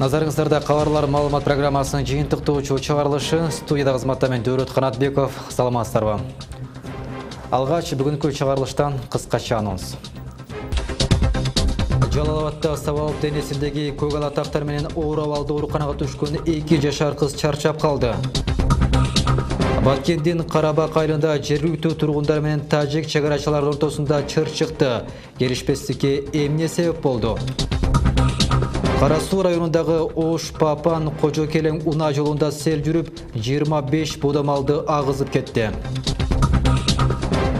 Назарыңыздарда Каларлар маалымат программасының жыйынтыктоочу чыгарылышы студияда кызматта мен Дөрөт Канатбеков. Саламатсыздарбы. Алгач бүгүнкү чыгарылыштан кыскача анонс. Жалал-Абадта сабалып денесиндеги көк ала тактар менен оор абалда ооруканага түшкөн 2 жашар кыз чарчап калды. Баткендин Карабак айылында жергиликтүү тургундар менен тажик чегарачылардын ортосунда чыр чыкты. Келишпестикке эмне себеп болду? Кара Суу районундагы Ош Папан Кожо Келең унаа жолунда сел жүрүп, 25 бодомалды агызып кетти.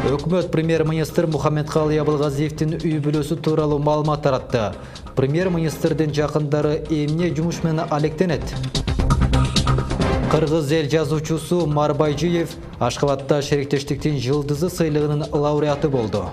Өкмөт премьер-министр Мухаммедкалый Абылгазиевдин үй бүлөсү тууралуу маалымат таратты. Премьер-министрдин жакындары эмне жумуш менен алектенет? Кыргыз эл жазуучусу Марбайжиев Ашхабадта шериктештиктин жылдызы сыйлыгынын лауреаты болду.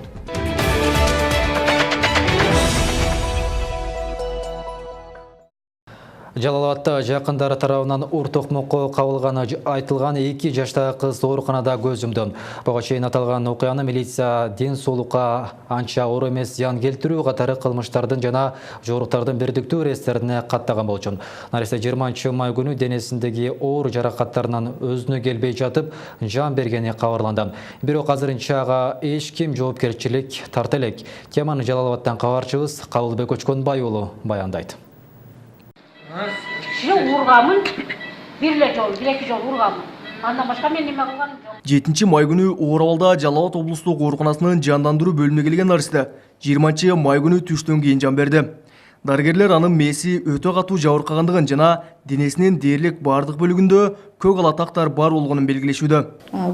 Жалал-Абадта жакындары тарабынан ур токмокко кабылганы айтылган 2 жаштагы кыз ооруканада көз жумду. Буга чейин аталган окуяны милиция ден соолукка анча оор эмес зыян келтирүү катары кылмыштардын жана жоруктардын бирдиктүү рейстерине каттаган болчу. Нарисе 20 май күнү денесиндеги оор жаракаттарынан өзүнө келбей жатып жан бергени кабарланды. Бирок азырынча ага эч ким жоопкерчилик тарта элек. Теманы Жалал-Абадтан кабарчыбыз Кабылбек Көчкөнбай уулу баяндайт. Ургамын, бир-эки жол ургамын. Андан башка мен неме кылганым жок. 7 май күнү оор абалда Жалал-Абад облустук ооруканасынын жандандыруу бөлүмүнө келген наристе 20 май күнү түштөн кийин жан берди. Дарыгерлер анын мээси өтө катуу жабыркагандыгын жана денесинин дээрлик бардык бөлүгүндө көк ала тактар бар болгонун белгилешүүдө.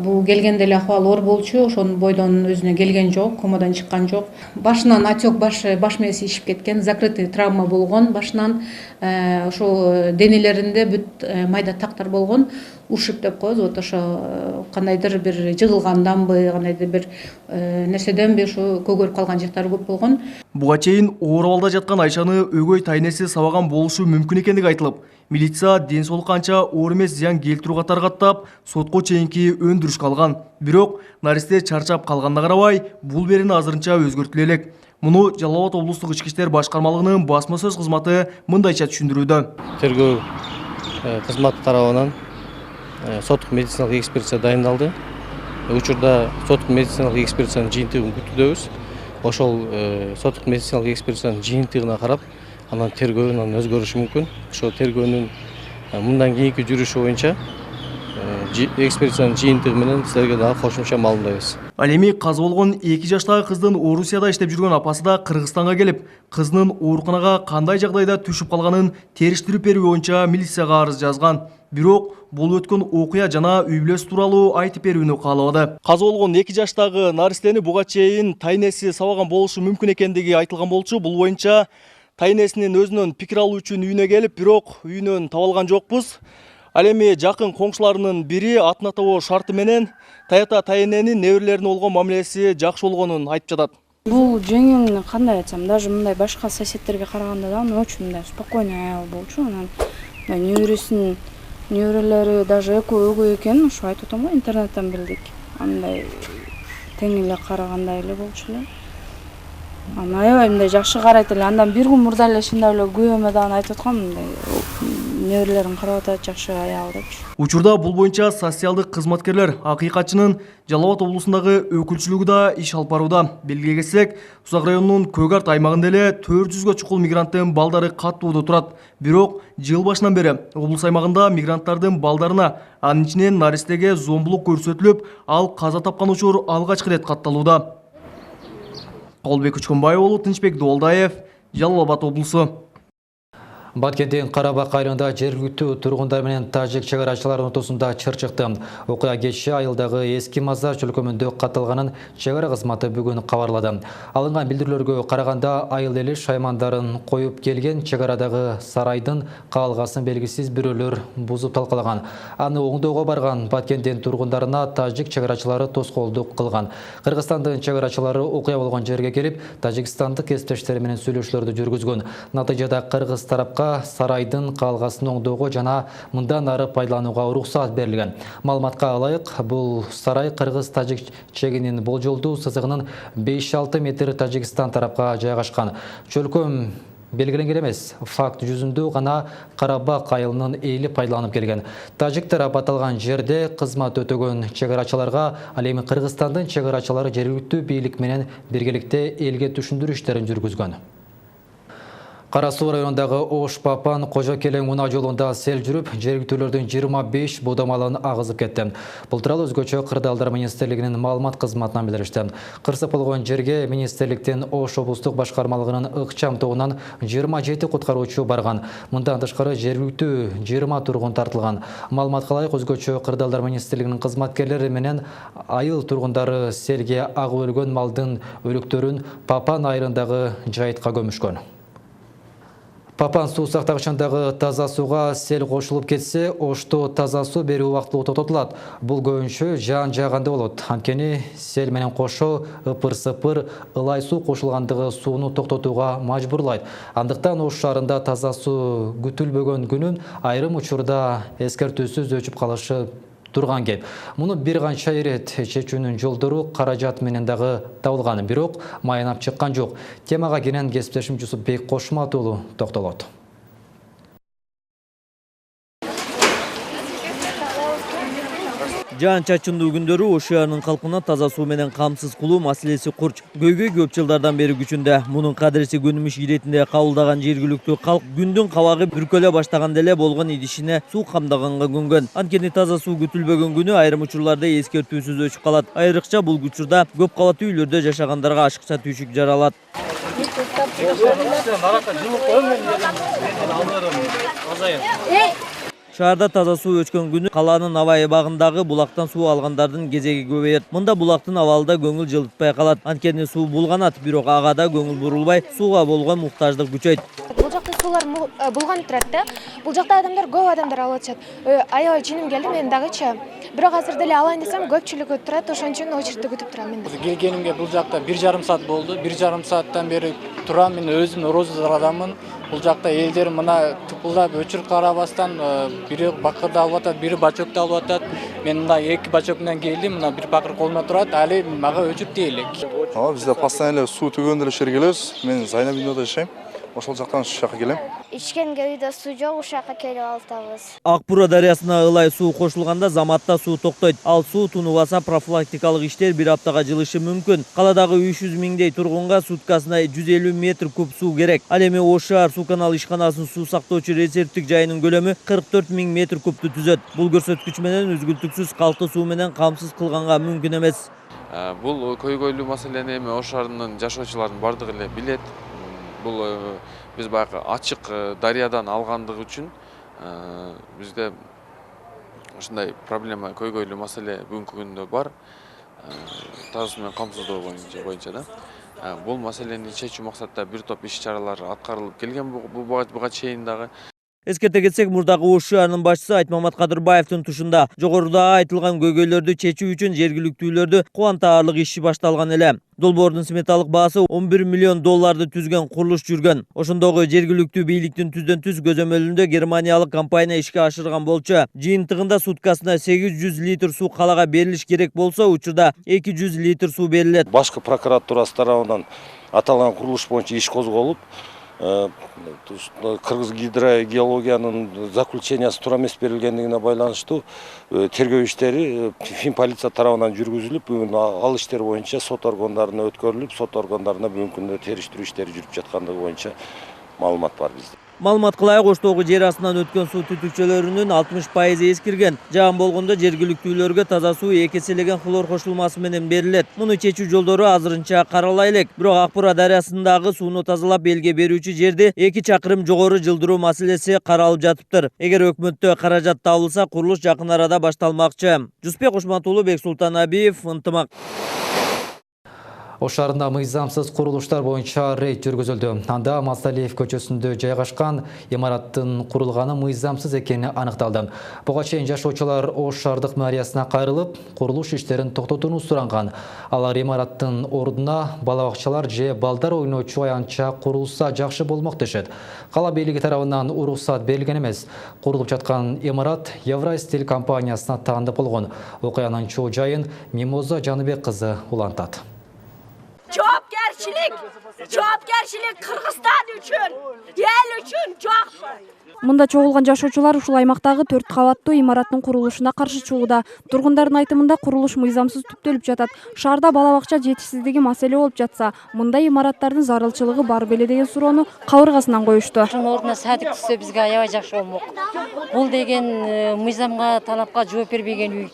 Бул келгенде эле акыбал оор болчу, ошонун бойдон өзүнө келген жок, комадан чыккан жок. Башынан отек, баш мээси ишип кеткен, закрытый травма болгон, башынан ошо денелеринде бүт майда тактар болгон, ушиб деп коебуз. Вот ошо кандайдыр бир жыгылганданбы, кандайдыр бир нерседенби ошо көгөрүп калган жактары көп болгон. Буга чейин оор абалда жаткан Айшаны өгөй тайнеси сабаган болушу мүмкүн экендиги айтылып, милиция ден соолукка анча оор эмес зыян келтирүү катары каттап, сотко чейинки өндүрүшкө алган. Бирок наристе чарчап калганына карабай, бул берени азырынча өзгөртүлө элек. Муну Жалал-Абад облустук ички иштер башкармалыгынын басма сөз кызматы мындайча түшүндүрүүдө. Тергөө кызматы тарабынан соттук медициналык экспертиза дайындалды. Учурда соттук медициналык экспертизанын жыйынтыгын күтүүдөбүз. Ошол соттук медициналык экспертизанын жыйынтыгына карап, анан тергөөнүн өзгөрүшү мүмкүн. Ошол тергөөнүн мындан кийинки жүрүшү боюнча экспертизанын жыйынтыгы менен силерге дагы кошумча маалымдайбыз. Ал эми каза болгон 2 жаштагы кыздын Орусияда иштеп жүргөн апасы да Кыргызстанга келип, кызынын ооруканага кандай жагдайда түшүп калганын териштирип берүү боюнча милицияга арыз жазган. Бирок бул өткөн окуя жана үй бүлөсү тууралуу айтып берүүнү каалабады. Каза болгон 2 жаштагы наристени буга чейин тайнеси сабаган болушу мүмкүн экендиги айтылган болчу. Бул боюнча тайнесинин өзүнөн пикир алуу үчүн үйүнө келип, бирок үйүнөн таба алган жокпуз. Ал эми жакын коңшуларынын бири атына табоо шарты менен таята тайненин неберелерине болгон мамилеси жакшы болгонун айтып жатат. Бул жеңил кандай айтсам, даже мындай башка соседтерге караганда да очень мындай спокойный аял болчу. Анан неберелери даже экөө экен, ошо айтып атам го, интернеттен билдик. Андай тең эле карагандай эле болчу эле. Аябай мындай жакшы карайт эле. Андан бир күн мурда эле шындап эле күйөөмө дагы айтып аткам, мындай неберелерин карап атат, жакшы аял депчи. Учурда бул боюнча социалдык кызматкерлер акыйкатчынын Жалал-Абад облусундагы өкүлчүлүгү да иш алып барууда. Белгилей кетсек, Сузак районунун Көк Арт аймагында эле 400гө чукул мигранттын балдары каттууда турат. Бирок жыл башынан бери облус аймагында мигранттардын балдарына, анын ичинен наристеге зомбулук көрсөтүлүп, ал каза тапкан учур алгачкы рет катталууда. Кабылбек Көчкөнбай уулу, Тынчбек Доолдаев, Жалал-Абад облусу. Баткендин Карабак айылында жергиликтүү тургундар менен тажик чегарачылардын ортосунда чыр чыкты. Окуя кечээ айылдагы эски мазар чөлкөмүндө катталганын чегара кызматы бүгүн кабарлады. Алынган билдирүүлөргө караганда айыл эли шаймандарын коюп келген чегарадагы сарайдын каалгасын белгисиз бирөөлөр бузуп талкалаган. Аны оңдоого барган Баткендин тургундарына тажик чегарачылары тоскоолдук кылган. Кыргызстандын чегарачылары окуя болгон жерге келип, тажикстандык кесиптештери менен сүйлөшүүлөрдү жүргүзгөн. Натыйжада кыргыз тарапка сарайдын каалгасын оңдоого жана мындан ары пайдаланууга уруксат берилген. Маалыматка ылайык, бул сарай кыргыз-тажик чегинин болжолдуу сызыгынын 5-6 метр Тажикстан тарапка жайгашкан. Чөлкөм белгіленген емес. Факт жүзүндө гана Карабак айылынын эли пайдаланып келген. Тажик тарап аталган жерде кызмат өтөгөн чегарачыларга ал эми Кыргызстандын чегарачылары жергиликтүү бийлик менен биргеликте элге түшүндүрүү иштерин жүргүзгөн. Кара Суу районундагы Ош-Папан Кожокелең унаа жолунда сел жүрүп, жергиликтүүлөрдүн 25 будамалын агызып кетти. Бул тууралуу өзгөчө Кырдаалдар министрлигинин маалымат кызматынан билдиришти. Кырсык болгон жерге министрликтин Ош облустук башкармалыгынын ыкчам тобунан 27 куткаруучу барган. Мындан тышкары жергиликтүү 20 тургун тартылган. Маалыматка ылайык өзгөчө Кырдаалдар министрлигинин кызматкерлери менен айыл тургундары селге агып өлгөн малдын өлүктөрүн Папан айылындагы жайытка көмүшкөн. Папан суу сактагычындагы таза сууга сел кошулуп кетсе, Ошто таза суу берүү убактылуу токтотулат. Бул көбүнчө жаан жааганда болот. Анткени сел менен кошо ыпыр-сыпыр ылай суу кошулгандыгы сууну токтотууга мажбурлайт. Андыктан Ош шаарында таза суу күтүлбөгөн күнүн айрым учурда эскертүүсүз өчүп калышы турган кеп. Муну бир канча ирет чечүүнүн жолдору каражат менен дагы табылган, бирок майнап чыккан жок. Темага кенен кесиптешим Жусупбек Кошмат уулу токтолот. Жаан чачындуу күндөрү Ош шаарынын калкына таза суу менен камсыз кылуу маселеси курч. Көйгөй көп жылдардан бери күчүндө. Мунун кадиреси күнүмүш иретинде кабылдаган жергиликтүү калк күндүн кабагы бүркөлө баштаганда эле болгон идишине суу камдаганга көнгөн. Анткени таза суу күтүлбөгөн күнү айрым учурларда эскертүүсүз өчүп калат. Айрыкча бул учурда көп кабаттуу үйлөрдө жашагандарга ашыкча түйшүк жаралат. Шаарда таза суу өчкөн күнү калаанын аба айбагындагы булактан суу алгандардын кезеги көбөйөт. Мында булактын абалында көңүл жылытпай калат. Анткени суу булганат, бирок ага да көңүл бурулбай, сууга болгон муктаждык күчөйт. Бул жакта суулар булганып турат да. Бул жакта көп адамдар алып атышат. Аябай жиним келди мен дагычы. Бирок азыр деле алайын десем көпчүлүк турат, ошон үчүн очередте күтүп турам мен. Келгенимге бул жакта 1,5 саат болду. 1,5 сааттан бери турам. Мен өзүм роза адаммын. Бул жакта элдер мына тупулдап өчүрүп карабастан бири бакырды алып атат, бири бачокду алып атат. Мен мына 2 бачок менен келдим, мына бир бакыр колума турат, али мага өчүп дейли. Бизде постоянно суу төгөндө ишке келебиз. Мен Зайнабиновда жашайм. Ошол жактан ушул жака келем. Ичкенге үйдө суу жок, ушул жака келип алабыз. Акбура дарыясына ылай суу кошулганда заматта суу токтойт. Ал суу тунубаса профилактикалык иштер бир аптага жылышы мүмкүн. Каладагы 300 миңдей тургунга суткасына 150 метр куб суу керек. Ал эми Ош шаар суу канал ишканасынын суу сактоочу резервдик жайынын көлөмү 44 миң метр кубту түзөт. Бул көрсөткүч менен үзгүлтүксүз калкты суу менен камсыз кылганга мүмкүн эмес. Бул көйгөйлүү маселени эми Ош шаарынын жашоочуларынын бардыгы эле билет. Бул биз баягы ачык дарыядан алгандыгы үчүн бизде ушундай проблема, көйгөйлүү маселе бүгүнкү күндө бар. Таза суу менен камсыздоо боюнча да. Бул маселени чечүү максатта бир топ иш чаралар аткарылып келген буга чейин дагы. Эскерте кетсек, мурдагы Ош шаарынын башчысы Айтмамат Кадырбаевдин тушунда жогоруда айтылган көйгөйлөрдү чечүү үчүн жергиликтүүлөрдү кубантаарлык иши башталган эле. Долбоордун сметалык баасы $11 миллион түзгөн курулуш жүргөн. Ошондогу жергиликтүү бийликтин түздөн-түз көзөмөлүндө германиялык компания ишке ашырган болчу. Жыйынтыгында суткасына 800 литр суу калага берилиш керек болсо, учурда 200 литр суу берилет. Башкы прокуратурасы тарабынан аталган курулуш боюнча иш козголуп, Кыргыз гидрогеологиянын заключениясы туура эмес берилгендигине байланыштуу тергөө иштери Фин полиция тарабынан жүргүзүлүп, бүгүн ал иштер боюнча сот органдарына өткөрүлүп, сот органдарына бүгүнкү күндө териштирүү иштери жүрүп жаткандыгы боюнча маалымат бар бизде. Маалымат кылайык, Оштогу жер астынан өткөн суу түтүкчөлөрүнүн 60% эскирген. Жаан болгондо жергиликтүүлөргө таза суу 2 эселеген хлор кошулмасы менен берилет. Муну чечүү жолдору азырынча каралай элек. Бирок Акбура дарыясындагы сууну тазалап элге берүүчү жерде 2 чакырым жогору жылдыруу маселеси каралып жатыптыр. Эгер өкмөттө каражат табылса, курулуш жакын арада башталмакчы. Жусупбек Кошмат уулу, Бексултан Абиев, Ынтымак. Ош шаарында мыйзамсыз курулуштар боюнча рейд жүргүзүлдү. Анда Масалиев көчөсүндө жайгашкан имараттын курулганы мыйзамсыз экени аныкталды. Буга чейин жашоочулар Ош шаардык мэриясына кайрылып, курулуш иштерин токтотууну суранган. Алар имараттын ордуна бала бакчалар же балдар ойночу аянтча курулса жакшы болмок дешет. Кала бийлиги тарабынан уруксат берилген эмес. Курулуп жаткан имарат Евростиль компаниясына таандык болгон. Окуянын чоо жайын Мимоза Жаныбек кызы улантат. Javobgar жоопкерчилик Кыргызстан үчүн, эл үчүн жок. Мында чогулган жашоочулар ушул аймактагы 4 кабаттуу имараттын курулушуна каршы чыгууда. Тургундардын айтымында курулуш мыйзамсыз түптөлүп жатат. Шаарда бала бакча жетишсиздиги маселе болуп жатса, мындай имараттардын зарылчылыгы бар беле деген суроону кабыргасынан коюшту. Ошонун ордуна садик түзсө бизге аябай жакшы болмок. Бул деген мыйзамга, талапка жооп бербеген үй.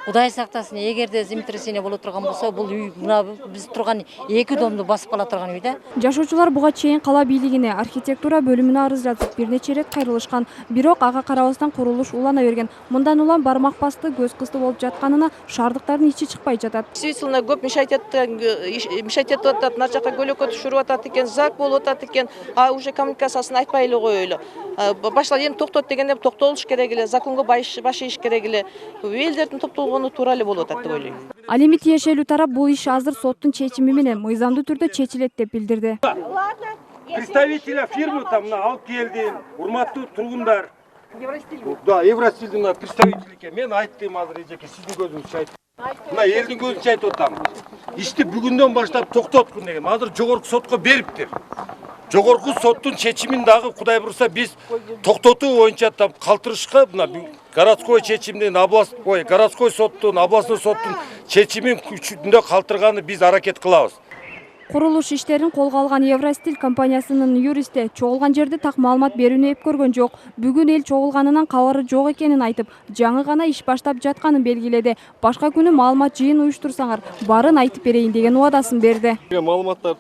Кудай сактасын, эгерде землетрясение боло турган болсо, бул үй мына биз турган 2 домду басып кала турган үй да. Жашоочулар буга чейин кала бийлигине, архитектура бөлүмүнө арыз жазып, бир нече ирет кайрылышкан. Бирок ага карабастан курулуш улана берген. Мындан улам бармак басты, көз кысты болуп жатканына шаардыктардын ичи чыкпай жатат. Действительно көп мешать этип атат, нар жака көлөккө түшүрүп атат экен, зак болуп атат экен, а уже коммуникациясын айтпай эле коелу. Башла эми токтот дегенде токтолуш керек эле, законго баш ийиш керек эле. Элдердин топтолгону туура эле болуп атат деп ойлойм. Ал эми тиешелүү тарап бул иш азыр соттун чечими менен мыйзамдуу түрдө чечилет деп билдирди. Представителя фирмы там алып келди, урматтуу тургундар. Да, Евростилдин представительке мен айттым азыр эжеке, сиздин көзүңүзчө айттым. Мына элдин көзүнчө айтып атам. Ишти бүгүндөн баштап токтоткун деген. Азыр жогорку сотко бериптир. Жогорку соттун чечимин дагы Кудай бурса биз токтотуу боюнча там калтырышка мына городской чечимдин городской соттун, областной соттун чечимин күчүндө калтырганы биз аракет кылабыз. Курулуш иштерин колго алган Евростиль компаниясынын юристи чогулган жерде так маалымат берүүнү эп көргөн жок. Бүгүн эл чогулганынан кабары жок экенин айтып, жаңы гана иш баштап жатканын белгиледи. Башка күнү маалымат жыйын уюштурсаңар, барын айтып берейин деген убадасын берди. Маалыматтар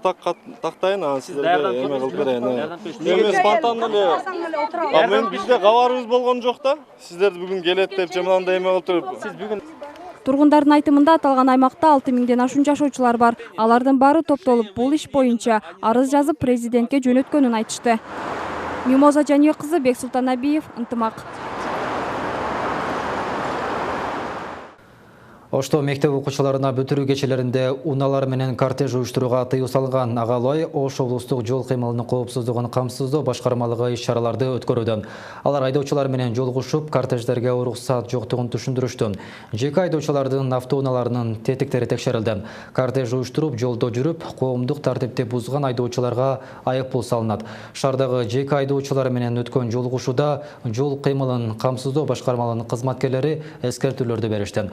тактайын, анан сиздерге эме кылып берейин. Эми спонтанно эле. Мен бизде кабарыбыз болгон жок да. Сиздер бүгүн келет деп мындай эме кылып туруп. Сиз бүгүн Тургундардын айтымында аталган аймакта 6000ден ашуун жашоочулар бар. Алардын баары топтолуп, бул иш боюнча арыз жазып президентке жөнөткөнүн айтышты. Мимоза Жаниё кызы, Бексултан Абиев, Ынтымак. Ошто мектеп окуучуларына бүтүрүү кечелеринде унаалар менен кортеж уюштурууга тыюу салынган. Агалой Ош облустук жол кыймылынын коопсуздугун камсыздоо башкармалыгы иш-чараларды өткөрүүдө. Алар айдоочулар менен жолугушуп, кортеждерге уруксат жоктугун түшүндүрүштү. Жеке айдоочулардын автоунааларынын тетиктери текшерилди. Кортеж уюштуруп, жолдо жүрүп, коомдук тартипти бузган айдоочуларга айыппул салынат. Шаардагы жеке айдоочулар менен өткөн жолугушууда жол кыймылын камсыздоо башкармалыгынын кызматкерлери эскертүүлөрдү беришти.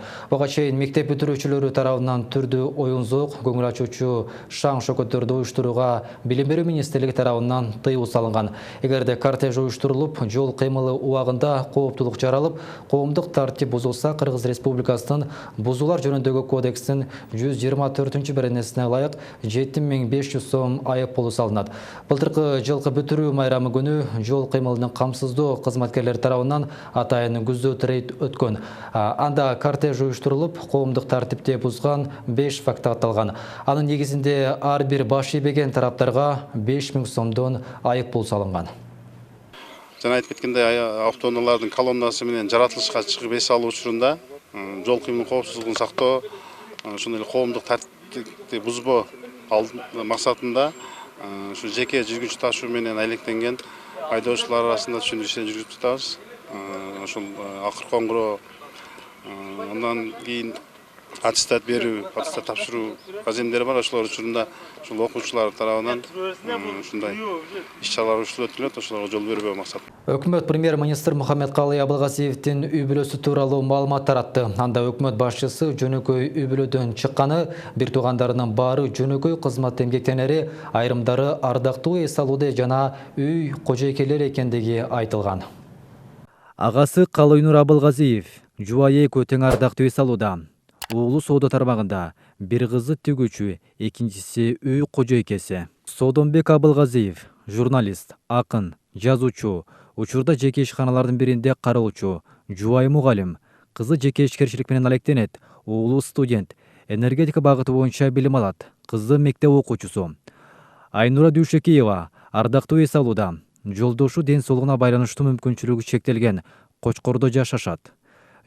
Мектеп бүтүрүүчүлөрү тарабынан түрдүү оюн-зоок, көңүл ачуучу шаң шөкөттөрдү уюштурууга Билим берүү министрлиги тарабынан тыюу салынган. Эгерде кортеж уюштурулуп, жол кыймылы убагында кооптулук жаралып, коомдук тартип бузулса, Кыргыз Республикасынын бузуулар жөнүндөгү кодекстин 124-беренесине ылайык 7500 сом айыппулу салынат. Былтыркы жылкы бүтүрүү майрамы күнү жол кыймылынын камсыздоо кызматкерлери тарабынан атайын күздөө рейд өткөн. Анда кортеж уюштурулуп, коомдук тартипти бузган 5 факт аталган. Анын негизинде ар бир баш ийбеген тараптарга 5000 сомдон айыппул салынган. Жана айтып кеткендей, автоунаалардын колоннасы менен жаратылышка чыгып эс алуу учурунда жол кыймылынын коопсуздугун сактоо, ошондой эле коомдук тартипти бузбоо максатында ушу жеке жүргүнчү ташуу менен алектенген айдоочулар арасында түшүндүрүү иштери жүргүзүп жатабыз. Ошол акыркы коңгуроо, андан кийин аттестат берүү, аттестат тапшыруу аземдери бар. Ошолор учурунда ушул окуучулар тарабынан ушундай иш-чаралар уюштурулат, ошолорго жол бербөө максат. Өкмөт премьер-министр Мухаммедкалый Абылгазиевдин үй бүлөсү тууралуу маалымат таратты. Анда өкмөт башчысы жөнөкөй үй бүлөдөн чыкканы, бир туугандарынын баары жөнөкөй кызматта эмгектенери, айрымдары ардактуу эс алууда жана үй кожойкелери экендиги айтылган. Агасы Калыйнур Абылгазиев жубайы экөө тең ардактуу эс алууда. Уулу соода тармагында, бир кызы тигүүчү, экинчиси үй кожойкеси. Содонбек Абылгазиев, журналист, акын, жазуучу, учурда жеке ишканалардын биринде кароочу, жубайы мугалим, кызы жеке ишкерчилик менен алектенет, уулу студент, энергетика багыты боюнча билим алат, кызы мектеп окуучусу. Айнура Дүйшекиева ардактуу эс алууда, жолдошу ден соолугуна байланыштуу мүмкүнчүлүгү чектелген, Кочкордо жашашат.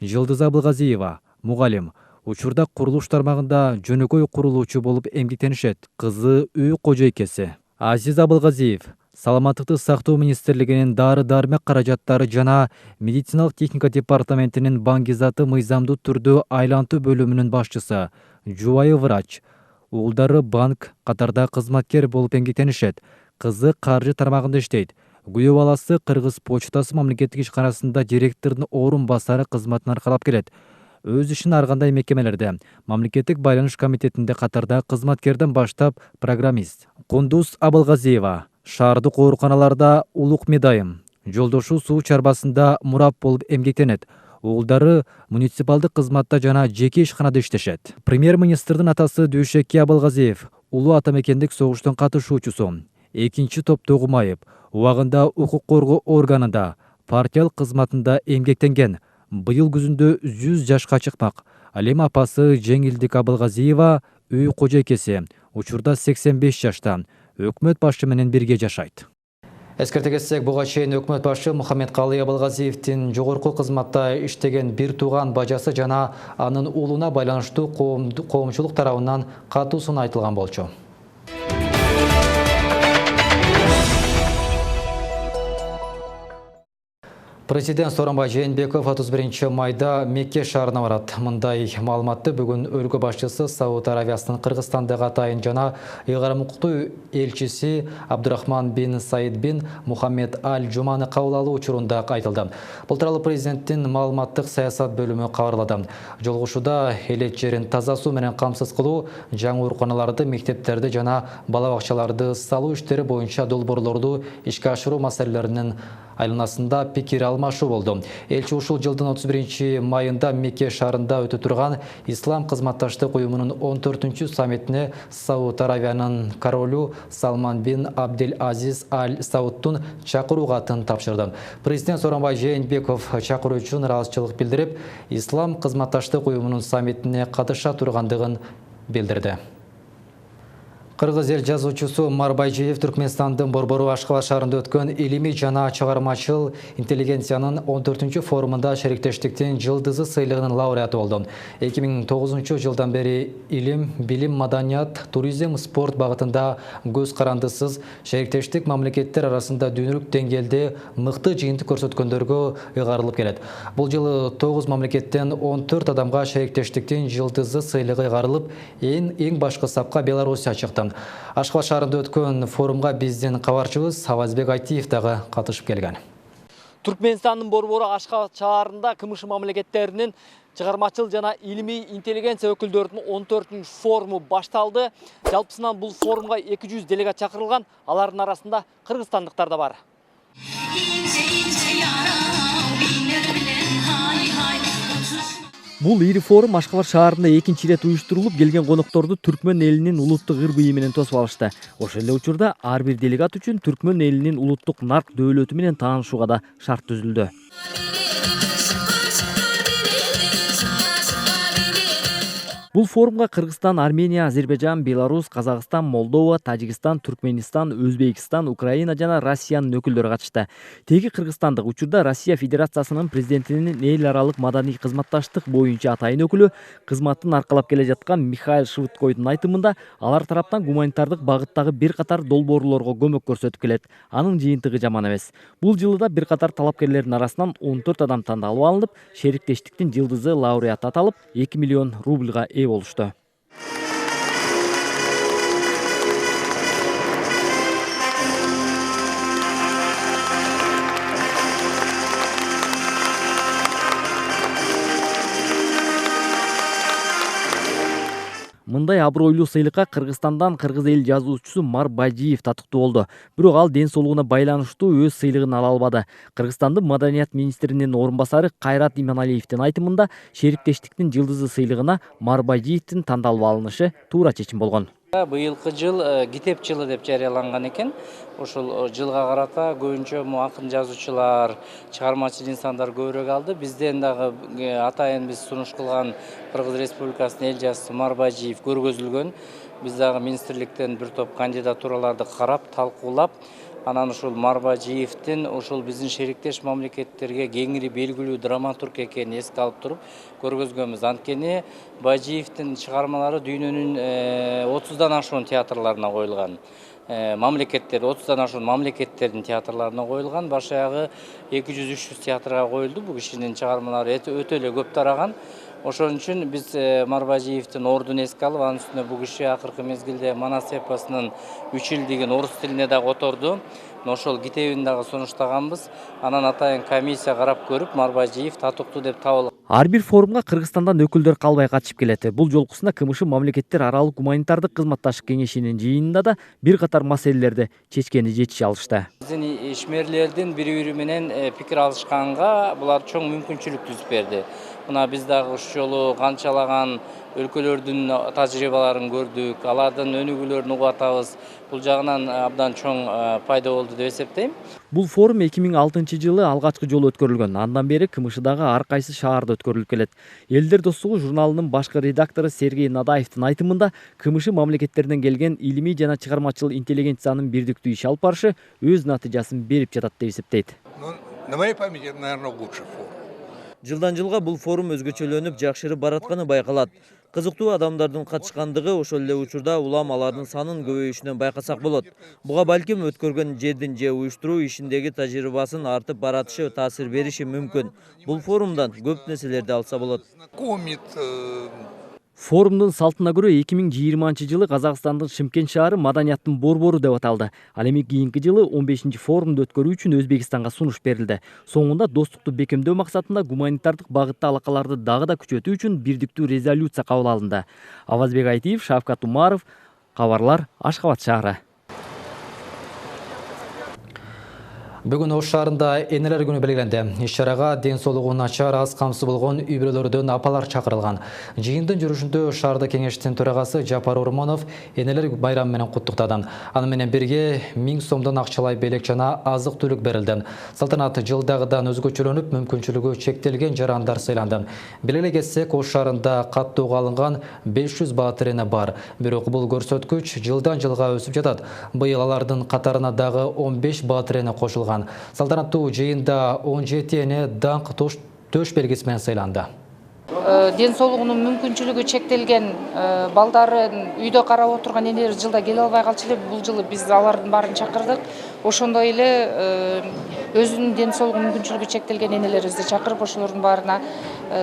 Жылдыз Абылгазиева, мугалим, учурда курулуш тармагында жөнөкөй курулуучу болуп эмгектенишет, кызы үй кожойкеси. Азиз Абылгазиев Саламаттыкты сактоо министрлигинин дары-дармек каражаттары жана медициналык техника департаментинин баңгизаты мыйзамдуу түрдө айлантуу бөлүмүнүн башчысы, жубайы врач. Уулдары банк катарда кызматкер болуп эмгектенишет. Кызы каржы тармагында иштейт. Күйөө баласы Кыргыз почтасы мамлекеттик ишканасында директордун орун басары кызматын аркалап келет. Өз ишин ар кандай мекемелерде, мамлекеттик байланыш комитетинде катарда кызматкерден баштап программист. Кундуз Абылгазиева шаардык ооруканаларда улук медайым, жолдошу суу чарбасында мурап болуп эмгектенет. Уулдары муниципалдык кызматта жана жеке ишканада иштешет. Премьер-министрдин атасы Дүйшекке Абылгазиев улуу атамекендик согуштун катышуучусу. Экинчи топтогу майып, убагында укук коргоо органында, партиялык кызматында эмгектенген. Быйыл күзүндө 100 жашка чыкмак. Ал эми апасы Жеңилдик Абылгазиева үй кожойкеси, учурда 85 жашта. Өкмөт башы менен бирге жашайт. Эскерте кетсек, буга чейин өкмөт башы Мухаммедкалый Абылгазиевдин жогорку кызматта иштеген бир тууган бажасы жана анын уулуна байланыштуу коомчулук тарабынан катуу сын айтылган болчу. Президент Сооронбай Жээнбеков 31 майда Мекке шаарына барат. Мындай маалыматты бүгүн өлкө башчысы Сауд Аравиясынын Кыргызстандагы атайын жана ыйгарым укуктуу элчиси Абдурахман бин Саид бин Мухаммед Аль-Жуманы кабыл алуу учурунда айтылды. Бул тууралуу президенттин маалыматтык саясат бөлүмү кабарлады. Жолугушууда элет жерин таза суу менен камсыз кылуу, жаңы ооруканаларды, мектептерди жана бала бакчаларды салуу иштери боюнча долбоорлорду ишке ашыруу маселелеринин айланасында пикир алмашуу болду. Элчи ушул жылдын 31 майында Мекке шаарында өтө турган Ислам кызматташтык уюмунун 14-чү саммитине Сауд Аравиянын королу Салман бин Абдель Азиз Аль Саудтун чакыруу катын тапшырды. Президент Сооронбай Жээнбеков чакыруу үчүн ыраазычылык билдирип, Ислам кызматташтык уюмунун саммитине катыша тургандыгын билдирди. Кыргыз эл жазуучусу Марбайжиев Түркменстандын Борбору Ашкабад шаарында өткөн илимий жана чыгармачыл интеллигенциянын 14-чү форумунда шериктештиктин жылдызы сыйлыгынын лауреаты болду. 2009 жылдан бери илим, билим, маданият, туризм, спорт багытында көз карандысыз шериктештик мамлекеттер арасында дүйнөлүк деңгээлде мыкты жыйынтык көрсөткөндөргө ыйгарылып келет. Бул жылы 9 мамлекеттен 14 адамга шериктештиктин жылдызы сыйлыгы ыйгарылып, эң башкы сапка Белоруссия чыкты. Ашкабад шаарында өткөн форумга биздин кабарчыбыз Авазбек Айтиев дагы катышып келген. Түркменстандын борбору Ашкабад шаарында КМШ мамлекеттеринин чыгармачыл жана илимий интеллигенция өкүлдөрүнүн 14-чү форуму башталды. Жалпысынан бул форумга 200 делегат чакырылган, алардын арасында кыргызстандыктар да бар. Бул ири форум Ашкабад шаарында экинчи ирет уюштурулуп, келген конокторду түркмөн элинин улуттук ыр-бийи менен тосуп алышты. Ошол эле учурда ар бир делегат үчүн түркмөн элинин улуттук нарк дөөлөтү менен таанышууга да шарт түзүлдү. Бул форумга Кыргызстан, Армения, Азербайжан, Беларусь, Казакстан, Молдова, Тажикстан, Түркменистан, Өзбекстан, Украина жана Россиянын өкүлдөрү катышты. Теги кыргызстандык учурда Россия Федерациясынын президентинин эл аралык маданий кызматташтык боюнча атайын өкүлү кызматын аркалап келе жаткан Михаил Швыдкойдун айтымында, алар тараптан гуманитардык багыттагы бир катар долбоорлорго көмөк көрсөтүп келет. Анын жыйынтыгы жаман эмес. Бул жылы да бир катар талапкерлердин арасынан 14 адам тандалып алынып, шериктештиктин жылдызы лауреаты аталып, 2 миллион рубльга болушту. Мындай абройлуу сыйлыкка Кыргызстандан кыргыз эл жазуучусу Марбайжиев татыктуу болду. Бирок ал ден соолугуна байланыштуу өз сыйлыгын ала албады. Кыргызстандын маданият министринин орун басары Кайрат Иманалиевдин айтымында, шериктештиктин жылдызы сыйлыгына Марбайжиевдин тандалып алынышы туура чечим болгон. Быйылкы жыл китеп жылы деп жарыяланган экен. Ошол жылга карата көбүнчө акын жазуучулар, чыгармачыл инсандар көбүрөөк алды. Бизден дагы атайын биз сунуш кылган Кыргыз Республикасынын эл жазуучусу Марбайжиев көргөзүлгөн. Биз дагы министрликтен бир топ кандидатураларды карап, талкуулап, анан ушул Марбайжиевдин ошол биздин шериктеш мамлекеттерге кеңири белгилүү драматург экенин эске алып туруп көргөзгөнбүз. Анткени Байжиевдин чыгармалары дүйнөнүн 30дан ашуун театрларына коюлган. Мамлекеттер 30дан ашуун мамлекеттердин театрларына коюлган. Баш аягы 200-300 театрга коюлду. Бул кишинин чыгармалары өтө эле көп тараган. Ошон үчүн биз Марбажиевдин ордун эске алып, анын үстүнө бул киши акыркы мезгилде Манас эпосунун 3 илдигин орус тилине дагы которду. Ошол китебин дагы сунуштаганбыз. Анан атайын комиссия карап көрүп, Марбажиев татыктуу деп табылган. Ар бир форумга Кыргызстандан өкүлдөр калбай катышып келет. Бул жолкусунда КМШ мамлекеттер аралык гуманитардык кызматташтык кеңешинин жыйынында да бир катар маселелерди чечкени жетише алышты. Биздин ишмерлердин бири-бири менен пикир алышканга булар чоң мүмкүнчүлүк түзүп берди. Мына биз дагы ушул жолу канчалаган өлкөлөрдүн тажрыйбаларын көрдүк, алардын өнүгүүлөрүн угуп атабыз. Бул жагынан абдан чоң пайда болду деп эсептейм. Бул форум 2006 жылы алгачкы жолу өткөрүлгөн. Андан бери КМШдагы ар кайсы шаарда өткөрүлүп келет. Элдер достугу журналынын башкы редактору Сергей Надаевдин айтымында КМШ мамлекеттеринен келген илимий жана чыгармачыл интеллигенциянын бирдиктүү иш алып барышы өз натыйжасын берип жатат деп эсептейт. На моей памяти, наверное, лучший форум. Жылдан жылга бул форум өзгөчөлөнүп, жакшырып баратканы байкалат. Кызыктуу адамдардын катышкандыгы, ошол эле учурда улам алардын санын көбөйүшүнөн байкасак болот. Буга балким өткөргөн жердин же уюштуруу ишиндеги тажрыйбасын артып баратышы таасир бериши мүмкүн. Бул форумдан көп нерселерди алса болот. Форумдун салтына көрө 2020 жылы Казакстандын Шымкент шаары маданияттын борбору деп аталды. Ал эми кийинки жылы 15 форумду өткөрүү үчүн Өзбекстанга сунуш берилди. Соңунда достукту бекемдөө максатында гуманитардык багытта алакаларды дагы да күчөтүү үчүн бирдиктүү резолюция кабыл алынды. Авазбек Айтиев, Шавкат Умаров, Кабарлар, Ашхабад шаары. Бүгүн Ош шаарында энелер күнү белгиленди. Иш-чарага ден соолугу начар, аз камсыз болгон үй-бүлөлөрдөн апалар чакырылган. Жыйындын жүрүшүндө шаарда кеңештин төрагасы Жапар Ормонов энелер байрамы менен куттуктады. Аны менен бирге 1000 сомдон акчалай белек жана азык-түлүк берилди. Салтанат жылдагыдан өзгөчөлөнүп, мүмкүнчүлүгү чектелген жарандар сыйланды. Белгилей кетсек, Ош шаарында каттоого алынган 500 баатыр эне бар. Бирок бул көрсөткүч жылдан жылга өсүп жатат. Быйыл алардын катарына дагы 15 баатыр эне кошулган. Салтанаттуу жыйында 17 эне даңк төш белгиси менен сыйланды. Ден соолугунун мүмкүнчүлүгү чектелген балдарын үйдө карап отурган энелер жылда келе албай калчу эле. Бул жылы биз алардын баарын чакырдык. Ошондой эле өзүнүн ден соолугунун мүмкүнчүлүгү чектелген энелерибизди чакырып, ошолордун баарына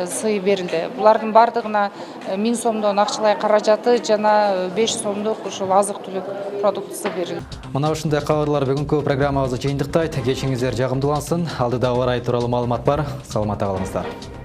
сый берилди. Булардын баардыгына 1000 сомдон акчалай каражаты жана 5 сомдук ошол азык-түлүк продукциясы берилди. Мына ушундай кабарлар бүгүнкү программабызды жыйынтыктайт. Кечиңиздер жагымдуулансын. Алдыда ауа райы тууралуу маалымат бар. Саламатта калыңыздар.